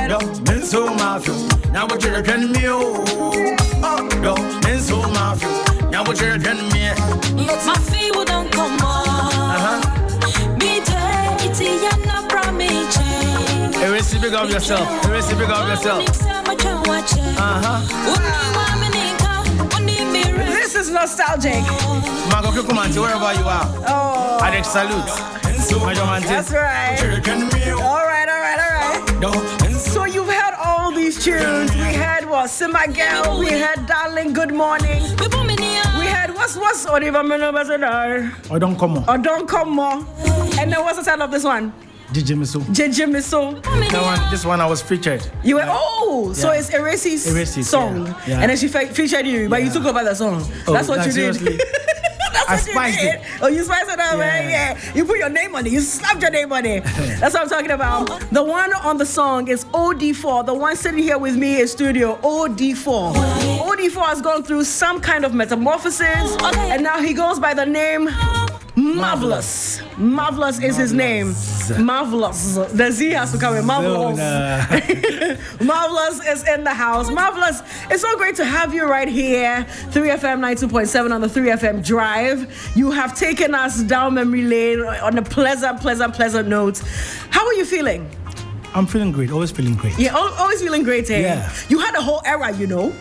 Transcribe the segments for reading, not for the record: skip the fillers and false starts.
right. Yo, men so mafia. Now what you're telling me, oh, yo, men so mafia. Now what you're telling me. My feet don't come on. Me tell it's a young promise. Erase big of yourself. Erase big of yourself. This is nostalgic. Marco, come on, wherever you are. Oh, Alex, salute. that's right. All right. So you've heard all these tunes. We had what? Simba Girl. We had Darling, Good Morning. We had what's Oliver Miller? Oh, don't come on. Or Don't Come More. And then what's the title of this one? JJ Miso. This one I was featured. You were so it's Erase's song, yeah. And then she featured you, but you took over the song. That's what you did. That's what spiced you did. Oh, you spiced it up, man. Yeah. You put your name on it. You slapped your name on it. That's what I'm talking about. The one on the song is OD4. The one sitting here with me in studio, OD4. OD4 has gone through some kind of metamorphosis, and now he goes by the name MAVLUZ. MAVLUZ is his name. MAVLUZ. The Z has to come in. MAVLUZ. MAVLUZ is in the house. MAVLUZ, it's so great to have you right here. 3FM 92.7 on the 3FM drive. You have taken us down memory lane on a pleasant note. How are you feeling? I'm feeling great. Always feeling great. Yeah, always feeling great, eh? Yeah. You had a whole era, you know?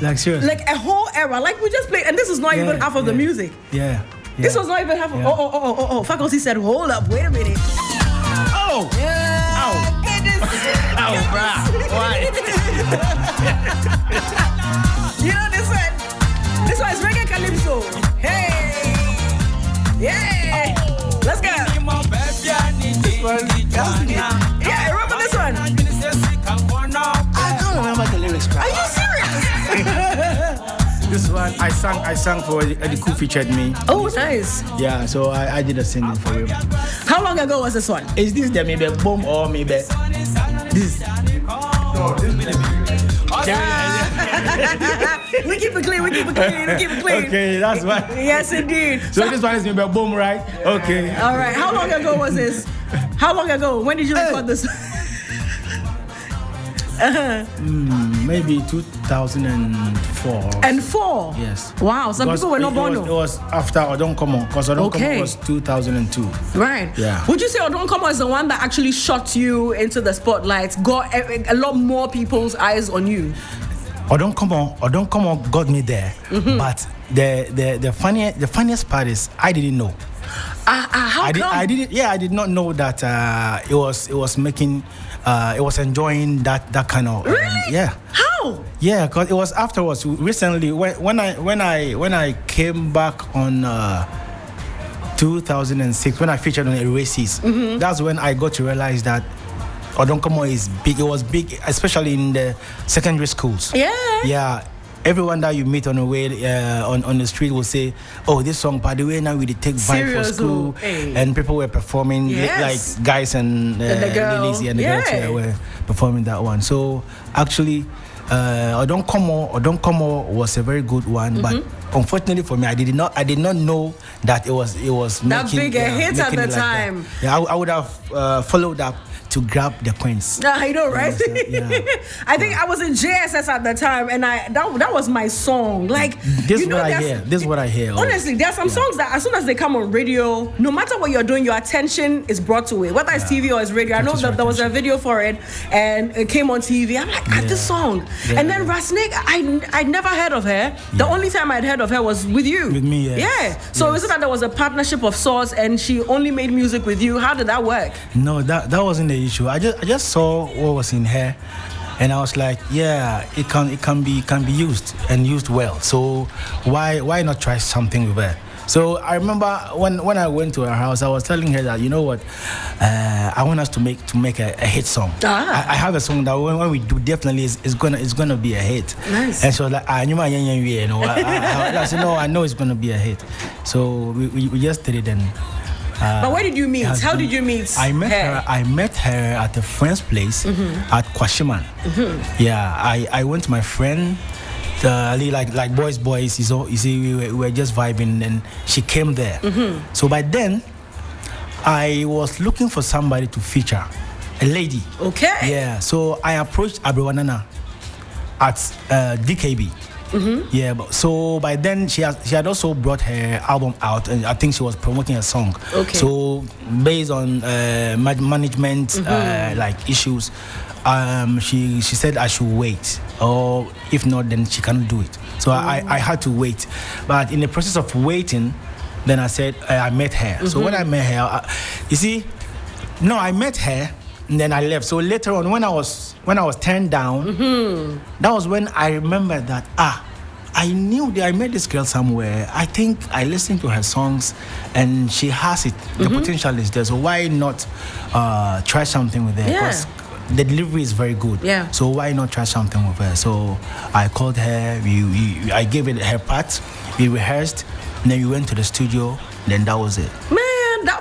Like seriously. Like a whole era. Like we just played, and this is not even half of the music. Yeah. This was not even half of. Oh. Faculty said, hold up, wait a minute. Oh! Yeah. Ow! Ow, bruh. Why? You know this one? This one is reggae calypso. Hey! Yeah! Let's go! Yeah, remember this one? I don't remember the lyrics, bruh. Are you serious? This one, I sang for Eddie Koo featured me. Oh, nice. Yeah, so I did a singing for him. How long ago was this one? Is this the maybe boom or maybe this? We keep it clean. Okay, that's why. Yes, indeed. So this one is maybe boom, right? Okay. All right. How long ago was this? How long ago? When did you record this? Maybe 2004. And 4? Yes. Wow, some people were not born. It was after Odon Komo, because Odon Komo was 2002. Right. Yeah. Would you say Odon Komo is the one that actually shot you into the spotlight, got a lot more people's eyes on you? Odon Komo got me there, but the funniest part is I didn't know. How come? I did not know that it was making. It was enjoying that kind of really? Yeah. How? Yeah, because it was afterwards. Recently, when I came back on 2006, when I featured on Erases, that's when I got to realize that Odonkomo is big. It was big, especially in the secondary schools. Yeah. Yeah. Everyone that you meet on the way on the street will say, "Oh, this song, by the way, now we did take vibe for school," and people were performing like guys and the ladies and the girls were performing that one. So actually, Odonkomo was a very good one, but unfortunately for me, I did not know that it was that making, big a hit at the time. Yeah, I would have followed up to grab the coins. I know, right? Yeah. I think I was in JSS at the time, and that was my song. Like this is what I hear. Honestly, there are some songs that as soon as they come on radio, no matter what you're doing, your attention is brought to it. Whether it's TV or it's radio. I know that there was a video for it, and it came on TV. I'm like, this song. Yeah. And then Rasnik, I'd never heard of her. The only time I'd heard of her was with you. With me, yes. Yeah. So is it that there was a partnership of sorts, and she only made music with you? How did that work? No, that wasn't the issue. I just saw what was in her, and I was like, yeah, it can be used and used well. So why not try something with her? So I remember when I went to her house, I was telling her that, you know what, I want us to make a hit song. I have a song that when we do, definitely is gonna be a hit. Nice. And so like I said, no, I know it's gonna be a hit. So we just did it. And but where did you meet? How did you meet? I met her at a friend's place at Kwashiman. Yeah, I went to my friend. Like boys, you see, we were just vibing, and she came there. So by then, I was looking for somebody to feature. a lady. Okay. Yeah. So I approached Abrewanana at DKB. Yeah, but so by then she had also brought her album out, and I think she was promoting a song. Okay. So based on management like issues, she said I should wait, or if not, then she cannot do it. So I had to wait. But in the process of waiting, then I said I met her. So when I met her, you see, no, I met her. And then I left. So later on, when I was turned down, that was when I remembered that I knew that I met this girl somewhere. I think I listened to her songs, and she has it. The potential is there. So why not try something with her? Yeah. Because the delivery is very good. Yeah. So why not try something with her? So I called her. I gave it her part. We rehearsed. And then we went to the studio. Then that was it.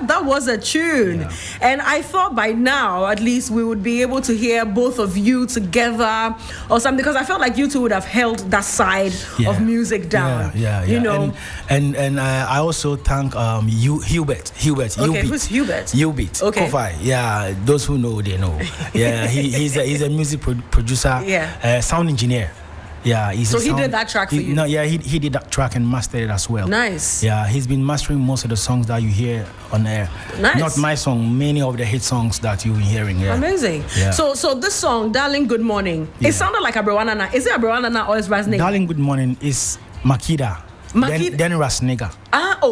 That was a tune. Yeah. And I thought by now at least we would be able to hear both of you together or something, because I felt like you two would have held that side of music down. Yeah. You know. And I also thank Hubert. Okay, who's Hubert? Hubert. Okay. Kofi. Yeah, those who know, they know. Yeah, he's a music producer. Yeah. Sound engineer. Yeah, so he did that track for you? No, yeah, he did that track and mastered it as well. Nice. Yeah, he's been mastering most of the songs that you hear on air. Nice. Not my song, many of the hit songs that you've been hearing. Yeah. Amazing. Yeah. So this song, Darling Good Morning, it sounded like Abrewanana. Is it Abrewanana or is Raz's name? Darling Good Morning is Makida. Then Rasnega.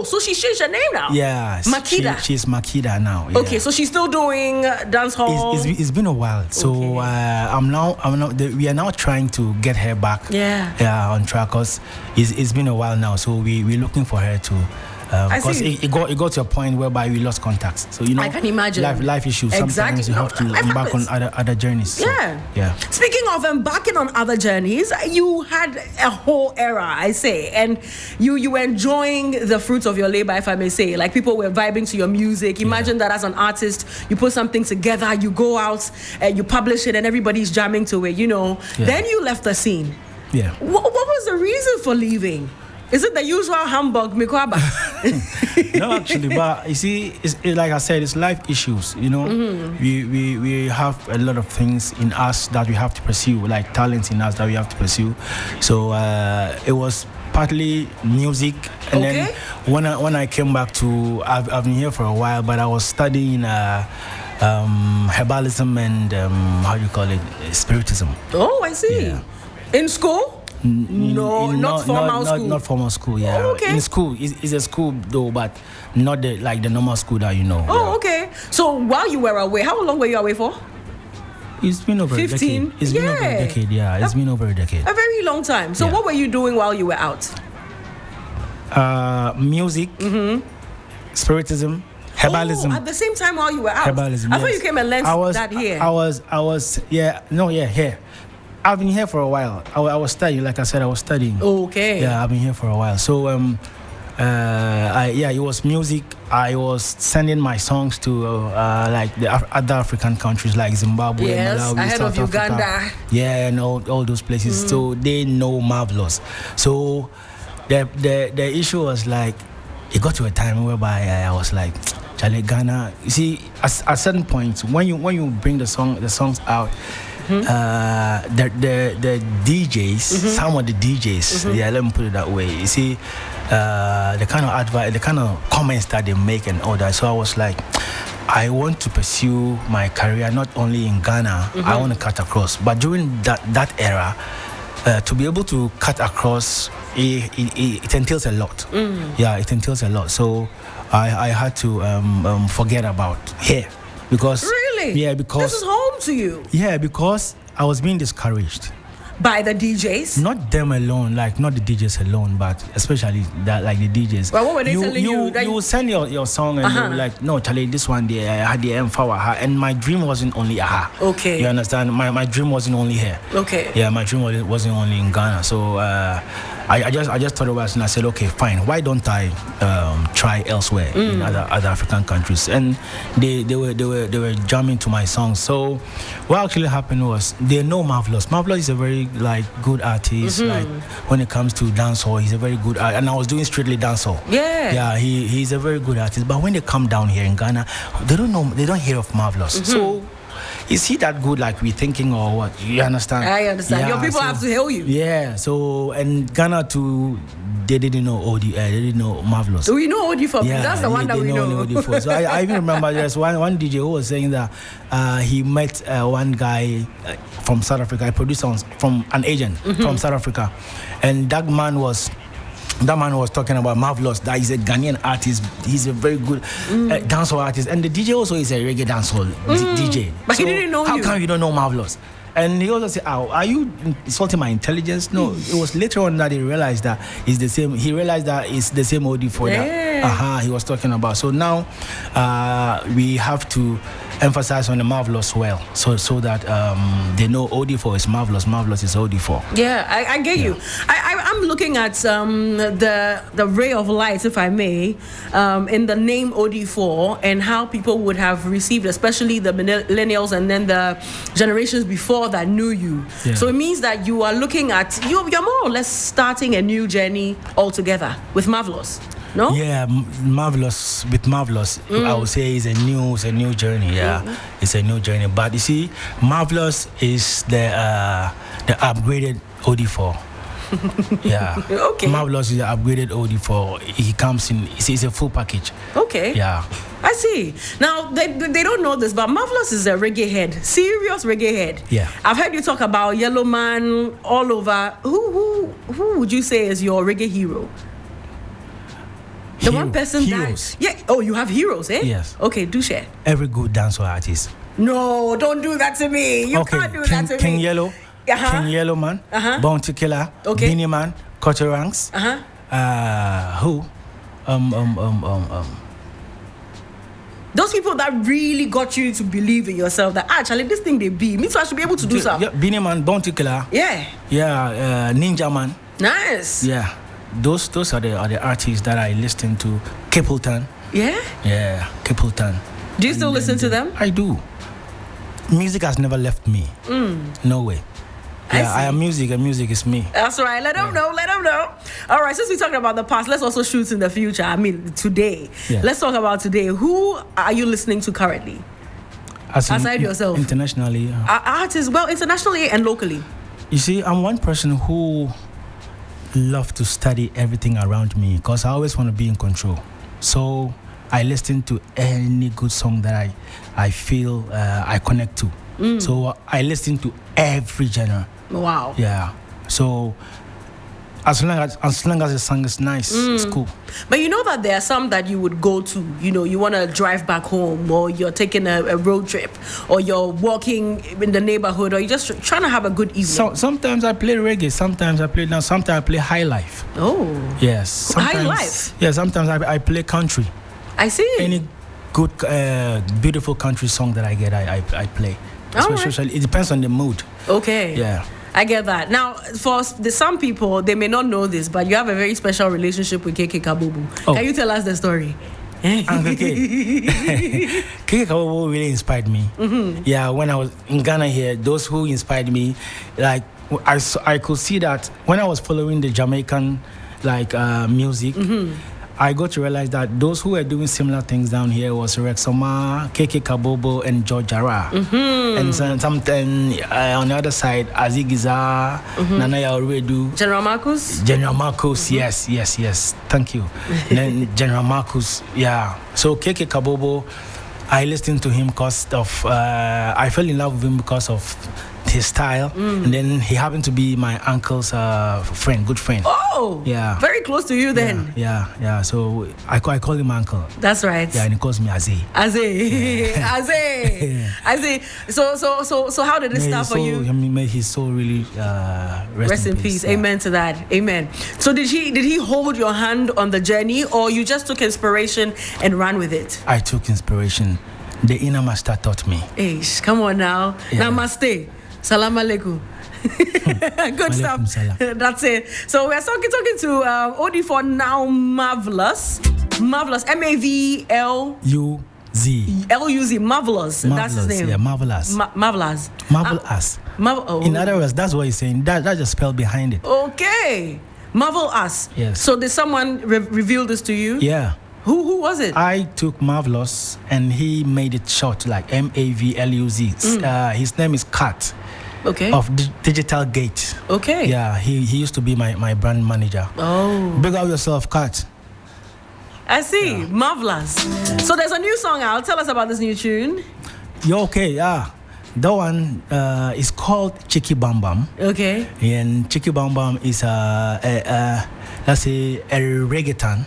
So she changed her name now? Yeah. Makida. She's Makida now. Yeah. Okay, so she's still doing dance hall. It's been a while. So we are now trying to get her back. Yeah. On track, because it's been a while now. So we're looking for her to. Because it got to a point whereby we lost contact. So I can imagine life issues. Exactly. Sometimes you have to embark on other journeys. So, yeah. Speaking of embarking on other journeys, you had a whole era, I say, and you were enjoying the fruits of your labor, if I may say. Like, people were vibing to your music. Imagine that as an artist, you put something together, you go out and you publish it, and everybody's jamming to it. Then you left the scene. Yeah. What was the reason for leaving? Is it the usual humbug, Mikwaba? No, actually, but you see, like I said, it's life issues. We have a lot of things in us that we have to pursue, like talents in us that we have to pursue. So it was partly music, and then when I came back to, I've been here for a while, but I was studying herbalism and how do you call it, spiritism. Oh, I see. Yeah. In school? Not formal school. Not formal school. Yeah. Oh, okay. In school, it's a school though, but not the normal school that you know. Oh, okay. So while you were away, how long were you away for? It's been over 15? a decade. It's been over a decade. Yeah, it's been over a decade. A very long time. So what were you doing while you were out? Music, spiritism, herbalism. At the same time while you were out. Herbalism. I thought you came and learned that here. Here. I've been here for a while. I was studying, like I said, I was studying. Okay. Yeah, I've been here for a while. So, it was music. I was sending my songs to like the other African countries like Zimbabwe, Malawi, ahead South of Uganda. Africa. Yeah, and all those places. So they know MAVLUZ. So the issue was like, it got to a time whereby I was like, Charlie, Ghana. You see, at certain points when you bring the songs out. The DJs, some of the DJs, let me put it that way. You see, the kind of advice, the kind of comments that they make and all that. So I was like, I want to pursue my career not only in Ghana. I want to cut across. But during that era, to be able to cut across, it entails a lot. Yeah, it entails a lot. So I had to forget about here. Because really? Yeah, because this is home to you. Yeah, because I was being discouraged by the DJs. Not them alone, like not the DJs alone, but especially that, like the DJs. Well, what were they telling you? You will send your song and they were like, no, Charlie, this one I had the M4 and my dream wasn't only aha. Okay. You understand? My dream wasn't only here. Okay. Yeah, my dream wasn't only in Ghana. So I just thought about it and I said, okay, fine. Why don't I try elsewhere in other African countries? And they were jamming to my songs. So what actually happened was they know MAVLUZ. MAVLUZ is a very good artist. Like when it comes to dancehall, he's a very good artist. And I was doing strictly dancehall. Yeah, he's a very good artist. But when they come down here in Ghana, they don't know. They don't hear of MAVLUZ. So is he that good like we thinking or what? You understand? I understand. Yeah, Your people have to hail you. Yeah. So and Ghana too, they didn't know they didn't know MAVLUZ. We know OD4. That's the one that we know. OD4. So I even remember there's one DJ who was saying that he met one guy from South Africa, a producer from an agent from South Africa, and that man was talking about MAVLUZ, that he's a Ghanaian artist. He's a very good dancehall artist, and the DJ also is a reggae dancehall DJ. But he didn't know how you. come you don't know MAVLUZ? And he also said, "Oh, are you insulting my intelligence?" No, it was later on that he realized that it's the same. He realized that it's the same OD4 that he was talking about. So now we have to emphasize on the MAVLUZ well, so that they know OD4 is MAVLUZ. MAVLUZ is OD4. Yeah, I get you. I'm looking at the ray of light, if I may, in the name OD4 and how people would have received, especially the millennials and then the generations before that knew you. Yeah. So it means that you are looking at you're more or less starting a new journey altogether with MAVLUZ. No? Yeah, MAVLUZ with MAVLUZ, I would say is a new journey. Yeah, it's a new journey. But you see, MAVLUZ is the upgraded OD4. Yeah. Okay. MAVLUZ is the upgraded OD4. He comes in. It's a full package. Okay. Yeah. I see. Now they don't know this, but MAVLUZ is a reggae head, serious reggae head. Yeah. I've heard you talk about Yellow Man all over. Who would you say is your reggae hero? The one person heroes. that oh, you have heroes, eh? Yes. Okay, do share. Every good dancehall artist. No, don't do that to me. You can't do that to King me. Yellow, King Yellow Man, Bounty Killer, Okay. Beanie Man, Culture Ranks. Who? Those people that really got you to believe in yourself that actually this thing they be me too, I should be able to do something. Yeah, Beanie Man, Bounty Killer. Yeah. Yeah, Ninja Man. Nice. Yeah, those are the artists that I listen to. Capleton. Yeah. Yeah, Capleton. Do you still listen to them? I do. Music has never left me. No way. Yeah, I am music and music is me. That's right. Let them know. Let them know. All right. Since we're talking about the past, let's also shoot in the future. I mean, today. Yeah. Let's talk about today. Who are you listening to currently? Aside yourself. Internationally. Artists, well, internationally and locally. You see, I'm one person who love to study everything around me because I always want to be in control. So I listen to any good song that I feel I connect to. So I listen to every genre. Wow. Yeah. So as long as the song is nice, it's cool. But you know that there are some that you would go to. You know, you want to drive back home, or you're taking a road trip, or you're walking in the neighborhood, or you're just trying to have a good evening. So sometimes I play reggae, sometimes I play dance, sometimes I play high life. Oh. Yes. High life? Yeah, sometimes I play country. I see. Any good, beautiful country song that I get, I play. Especially, it depends on the mood. Okay. Yeah. I get that. Now, for some people, they may not know this, but you have a very special relationship with KK Kabobu. Oh. Can you tell us the story? Uncle K. KK Kabobu really inspired me. Yeah, when I was in Ghana here, those who inspired me, like I could see that when I was following the Jamaican music. I got to realize that those who were doing similar things down here was Rexoma, KK Kabobo, and George Jara. And something on the other side, Azigiza, Nanaya Oredu. General Marcus? General Marcus, yes. Thank you. Then General Marcus, yeah. So KK Kabobo, I listened to him because of, I fell in love with him because of his style, and then he happened to be my uncle's good friend. Oh, yeah, very close to you then. Yeah. So I call him uncle. That's right. Yeah, and he calls me Aze. Aze. So how did it start for you? May his soul really rest in peace. Yeah. Amen to that. Amen. So did he hold your hand on the journey, or you just took inspiration and ran with it? I took inspiration. The inner master taught me. Eish, come on now. Yeah. Namaste. Salam alaikum. Good stuff. That's it. So we're talking to OD4 now, MAVLUZ. MAVLUZ. MAVLUZ. MAVLUZ. That's his name. Yeah, MAVLUZ. MAVLUZ. MAVLUZ. In other words, that's what he's saying. That's the spell behind it. Okay. MAVLUZ. Yes. So did someone reveal this to you? Yeah. Who was it? I took MAVLUZ and he made it short, like MAVLUZ. His name is Kat. Okay. Of Digital Gate. Okay. Yeah, he used to be my brand manager. Oh. Big up yourself, Kat. I see. Yeah. MAVLUZ. So there's a new song out. Tell us about this new tune. You're okay, yeah. That one is called Chicky Bam Bam. Okay. And Chicky Bam Bam is let's say a reggaeton.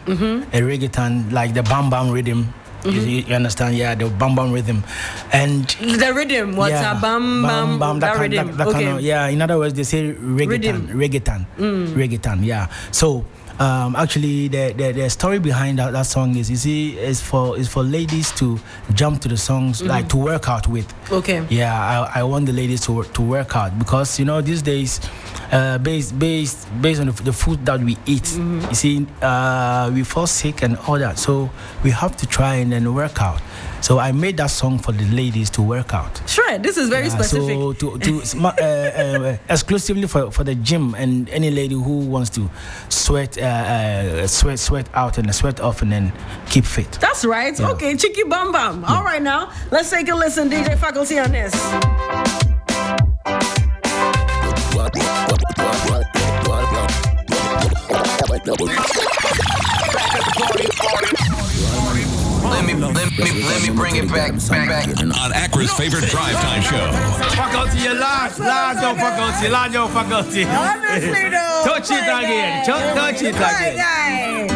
A reggaeton like the Bam Bam rhythm. You understand? Yeah, the Bam Bam rhythm. And the rhythm, what's a Bam Bam? That rhythm. That okay. kind of, yeah, in other words, they say reggaeton. Reggaeton, yeah. So actually, the story behind that song is for ladies to jump to the songs, like to work out with. Okay. Yeah, I want the ladies to work out because these days, based on the food that we eat, you see, we fall sick and all that. So we have to try and then work out. So I made that song for the ladies to work out. Sure, this is very specific. So to exclusively for the gym and any lady who wants to sweat out and sweat off and then keep fit. That's right. Yeah. Okay, Chicky Bam Bam. Yeah. All right, now let's take a listen. DJ Faculty on this. Let me bring it back on Accra's favorite drive time show. Faculty, last, don't faculty. Honestly, though. Touch it again. Touch it again.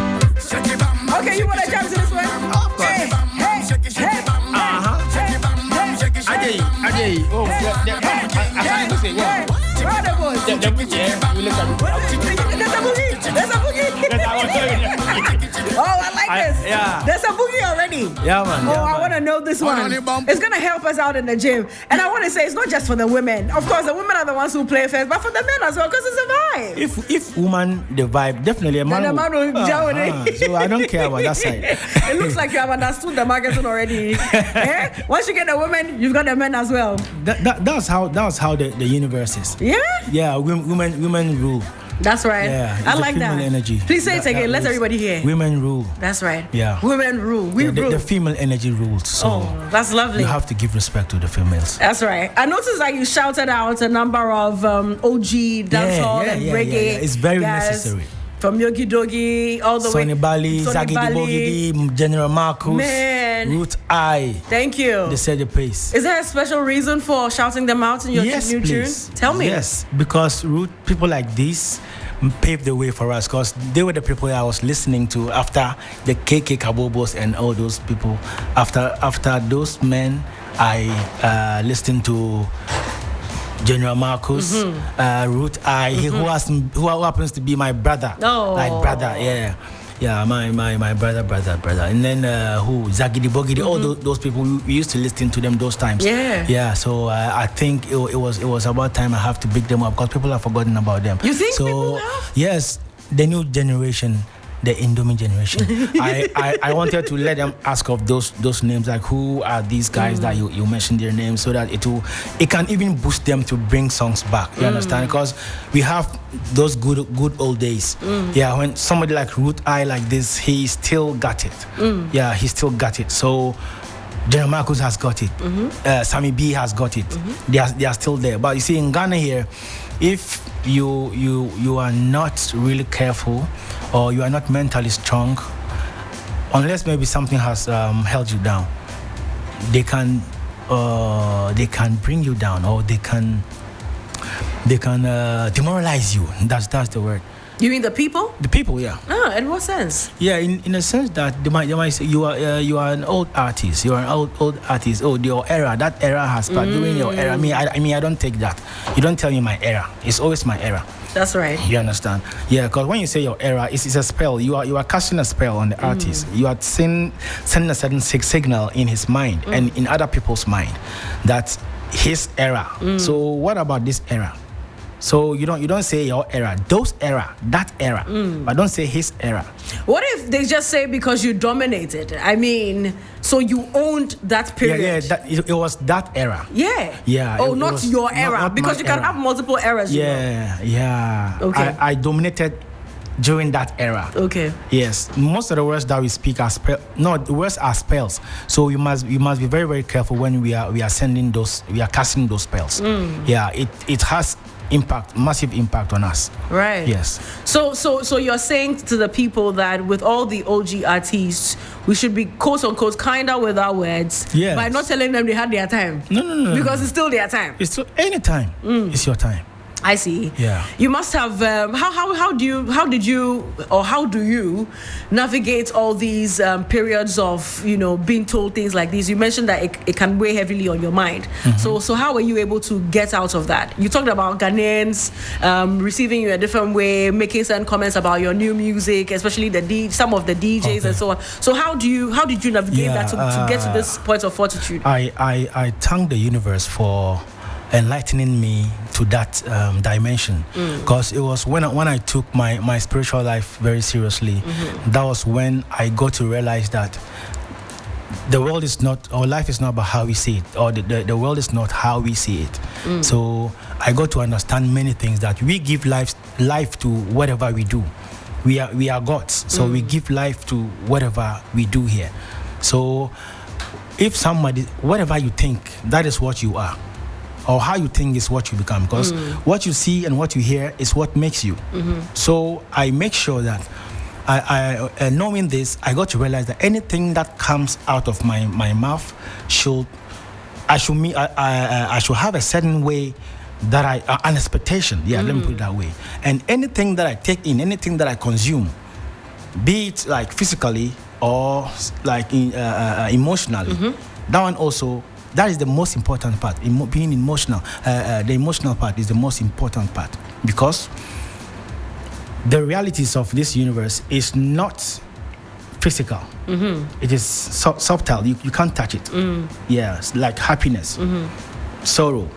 Okay, you want to jump to this one? Hey. Ajay. Oh, I can't even say what. The boogie, we look at it. There's a boogie. Oh, I like this. Yeah. There's a boogie already. Yeah, man. Oh, I want to know this one. It's going to help us out in the gym. And I want to say it's not just for the women. Of course, the women are the ones who play first, but for the men as well, because it's a vibe. If woman the vibe, definitely a man. Then the man will jump with it. So I don't care about that side. It looks like you have understood the marketing already. Once you get the women, you've got the men as well. That's how the universe is. Yeah. Yeah, women rule. That's right. Yeah, I like that. Energy. Please say it again. Let everybody hear. Women rule. That's right. Yeah. Women rule. We rule. The female energy rules. So that's lovely. You have to give respect to the females. That's right. I noticed that you shouted out a number of OG dancehall and reggae. Yeah. It's very necessary. From Yogi Dogi all the Sonny way. Bali, Zagidi Bogidi, General Marcus, Man. I. Thank you. They set the pace. Is there a special reason for shouting them out in your new tune? Tell me. Yes, because people like this paved the way for us because they were the people I was listening to after the KK Kabobos and all those people. After those men, I listened to General Marcus, Ruth I, who happens to be my brother. Oh. Like brother, yeah, my brother. And then Zagidi Bogidi, all those people, we used to listen to them those times. Yeah. So I think it was about time I have to pick them up because people have forgotten about them. You think people have? Yes, the new generation. The Indomie generation. I wanted to let them ask of those names, like who are these guys that you mentioned their names, so that it can even boost them to bring songs back. You understand? Because we have those good old days. Yeah, when somebody like Ruth I like this, he still got it. Yeah, he still got it. So General Marcus has got it. Sammy B has got it. They are still there. But you see, in Ghana here, if you are not really careful or you are not mentally strong, unless maybe something has held you down, they can bring you down, or they can demoralize you. That's the word. You mean the people? The people, yeah. Ah, in what sense? Yeah, in a sense that they might say you are an old artist. You are an old artist. Oh, your era, that era has passed. During your era, I mean, I don't take that. You don't tell me my era. It's always my era. That's right. You understand? Yeah, because when you say your era, it's a spell. You are casting a spell on the artist. You are sending a certain signal in his mind and in other people's mind that his era. So what about this era? So you don't say your era, those era, that era, but don't say his era. What if they just say because you dominated? I mean, so you owned that period. Yeah, it was that era. Yeah. Oh, not your era, because you can have multiple eras. Yeah. Okay. I dominated during that era. Okay. Yes, most of the words that we speak are the words are spells. So you must be very, very careful when we are casting those spells. Yeah, it has massive impact on us. Right. Yes. So you're saying to the people that with all the OG artists, we should be quote unquote kinder with our words. Yes. By not telling them they had their time. No. Because it's still their time. It's still any time. It's your time. I see. Yeah. You must have. How do you navigate all these periods of being told things like this? You mentioned that it can weigh heavily on your mind. So how are you able to get out of that? You talked about Ghanaians receiving you a different way, making certain comments about your new music, especially some of the DJs and so on. So how did you navigate that to get to this point of fortitude? I thank the universe for enlightening me to that dimension, because it was when I took my spiritual life very seriously. That was when I got to realize that the world is not, or life is not about how we see it, or the world is not how we see it. So I got to understand many things, that we give life to whatever we do. We are gods, so we give life to whatever we do here. So if somebody, whatever you think, that is what you are. Or how you think is what you become, because what you see and what you hear is what makes you. So I make sure that I knowing this, I got to realize that anything that comes out of my mouth I should have a certain way that an expectation. Yeah, let me put it that way. And anything that I take in, anything that I consume, be it like physically or like emotionally, that one also. That is the most important part. Being emotional, the emotional part is the most important part, because the realities of this universe is not physical. It is subtle. You can't touch it. Yes, like happiness, sorrow,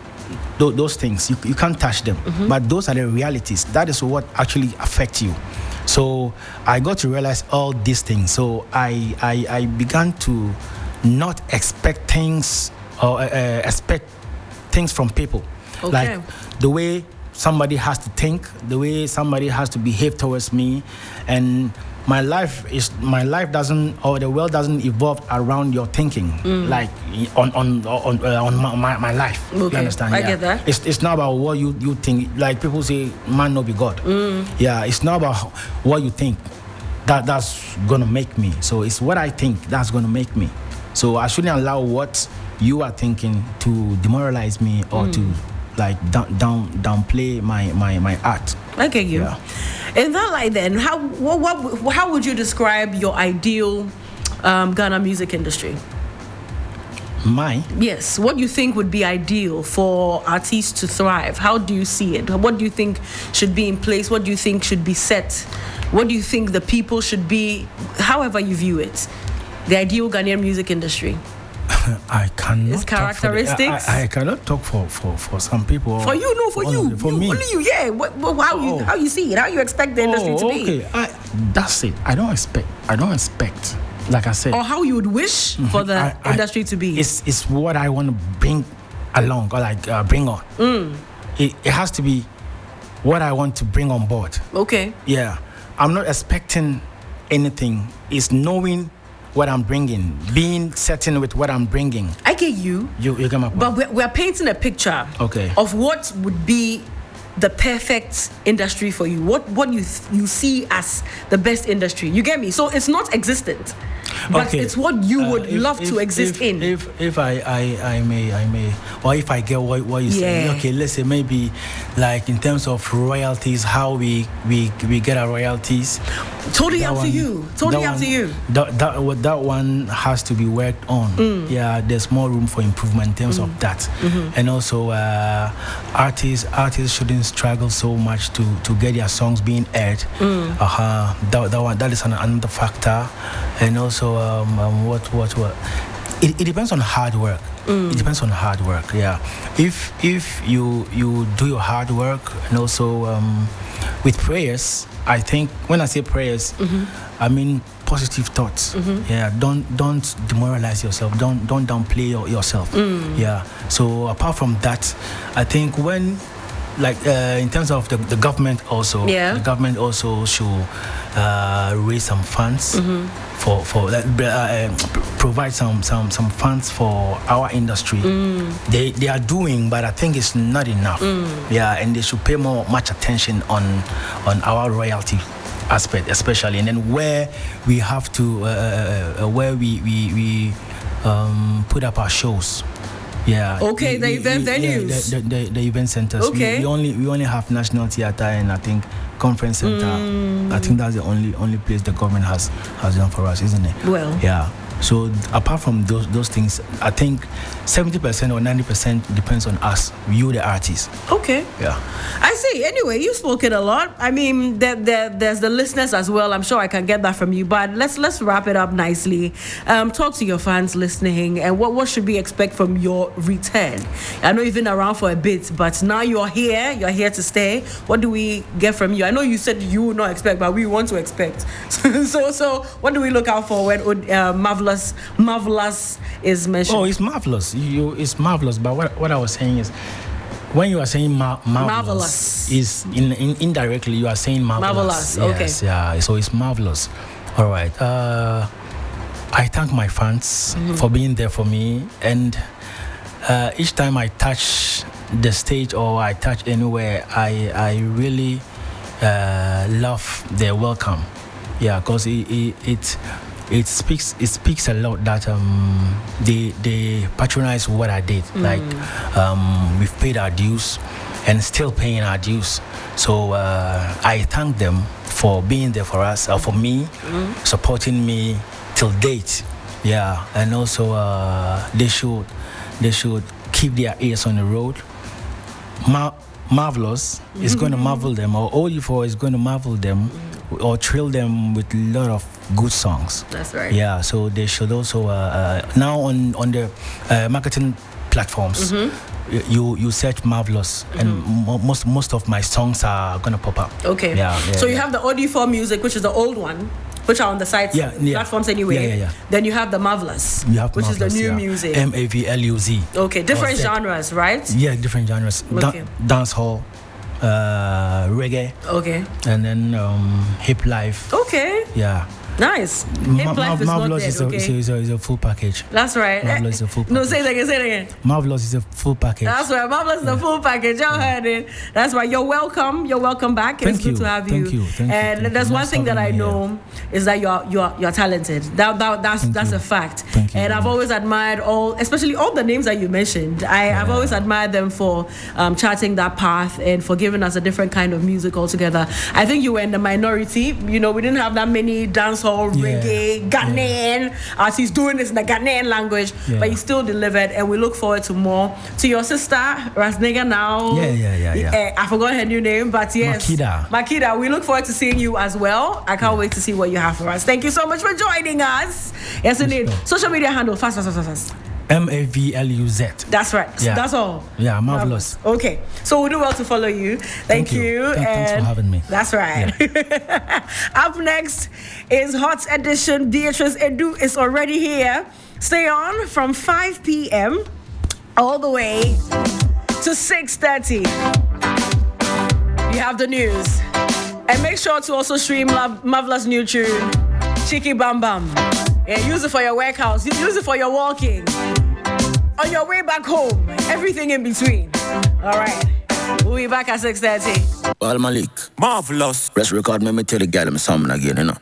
those things you can't touch them. But those are the realities. That is what actually affects you. So I got to realize all these things. So I began to not expect things. Or expect things from people, like the way somebody has to think, the way somebody has to behave towards me, and my life doesn't, or the world doesn't evolve around your thinking, like on my life. You understand? I get that. It's not about what you think. Like people say, man no be God. Yeah, it's not about what you think that's gonna make me. So it's what I think that's gonna make me. So I shouldn't allow what you are thinking to demoralize me or to like downplay my art. I get you. Yeah. In that light, then, how would you describe your ideal Ghana music industry? Yes. What do you think would be ideal for artists to thrive? How do you see it? What do you think should be in place? What do you think should be set? What do you think the people should be? However you view it, the ideal Ghanaian music industry. I cannot. Its characteristics. I cannot talk for some people. For you, no, for you. For me, only you. Yeah. How you see it? How you expect the industry to be? Okay. That's it. I don't expect. Like I said. Or how you would wish for the industry to be. It's what I want to bring along, or like bring on. It has to be what I want to bring on board. Okay. Yeah. I'm not expecting anything. It's knowing what I'm bringing, being certain with what I'm bringing. I get you. You get my point. But we're painting a picture of what would be the perfect industry for you. What you see as the best industry. You get me? So it's not existent, but it's what you would love to exist in. If I may, or if I get what you say. Okay, let's say maybe like in terms of royalties, how we get our royalties. Totally up to you. That one has to be worked on. Yeah, there's more room for improvement in terms of that. And also artists shouldn't struggle so much to get their songs being heard. That is another factor. And also what it depends on hard work. It depends on hard work. Yeah, if you do your hard work, and also with prayers, I think when I say prayers, I mean positive thoughts. Yeah, don't demoralize yourself. Don't downplay yourself. Yeah. So apart from that, I think when in terms of the government also. Yeah. The government also should raise some funds for provide some funds for our industry. They are doing, but I think it's not enough. Yeah, and they should pay much attention on our royalty aspect, especially, and then where we have to where we put up our shows. Yeah. Okay, the event venues. Yeah, the event centers. Okay. We only have National Theatre and I think Conference Center. I think that's the only place the government has done for us, isn't it? Well. Yeah. So apart from those things, I think 70% or 90% depends on us, you the artists. Okay. Yeah. I see. Anyway, you've spoken a lot. I mean, there's the listeners as well. I'm sure I can get that from you. But let's wrap it up nicely. Talk to your fans listening, and what should we expect from your return? I know you've been around for a bit, but now you're here. You're here to stay. What do we get from you? I know you said you would not expect, but we want to expect. so what do we look out for when MAVLUZ is mentioned? Oh, it's marvelous. It's marvelous. But what I was saying is, when you are saying marvelous, is indirectly you are saying marvelous. Marvelous. Yes, Okay. Yeah. So it's marvelous. All right. I thank my fans for being there for me, and each time I touch the stage or I touch anywhere, I really love their welcome. Yeah, because it speaks a lot that they patronize what I did. Like we've paid our dues and still paying our dues. So I thank them for being there for us, or for me, supporting me till date. Yeah, and also they should keep their ears on the road. MAVLUZ is going to marvel them, or OD4 is going to marvel them, or thrill them with a lot of good songs. That's right. Yeah, so they should also now on the marketing platforms, you search MAVLUZ, and most of my songs are gonna pop up. Okay. Yeah. So you have the OD4 music, which is the old one, which are on the sites, platforms anyway. Yeah. Then you have the MAVLUZ, which is the new music. MAVLUZ. Okay, different genres, right? Yeah, different genres. Okay. Dancehall, reggae. Okay. And then hip life. Okay. Yeah. Nice. Hip life is not dead, okay? is a full package. That's right. MAVLUZ is a full package. No, say it again. MAVLUZ is a full package. That's right. MAVLUZ is a full package. Y'all heard it. That's right. You're welcome. You're welcome back. It's good to have you. Thank you. And there's one thing that I know is that you're talented. That's a fact. Thank you. And I've always admired especially all the names that you mentioned. I've always admired them for charting that path and for giving us a different kind of music altogether. I think you were in the minority. You know, we didn't have that many dancehall, reggae, Ghanaian artists doing this in the Ghanaian language, but you still delivered, and we look forward to more. To your sister, Rasnega now. Yeah. I forgot her new name, but yes. Makida, we look forward to seeing you as well. I can't wait to see what you have for us. Thank you so much for joining us. Yes, indeed. Social media handle, fast. MAVLUZ. That's right. Yeah. That's all. Yeah, MAVLUZ. Okay. So we'll do well to follow you. Thank you. Thanks for having me. That's right. Yeah. Up next is Hot Edition. Beatrice Edu is already here. Stay on from 5 p.m. all the way to 6:30. You have the news. And make sure to also stream MAVLUZ's new tune, Cheeky Bam Bam. Yeah, use it for your workouts. Use it for your walking. On your way back home. Everything in between. All right. We'll be back at 6:30. Well, Malik. MAVLUZ. Press record, me tell the guy them something again, you know.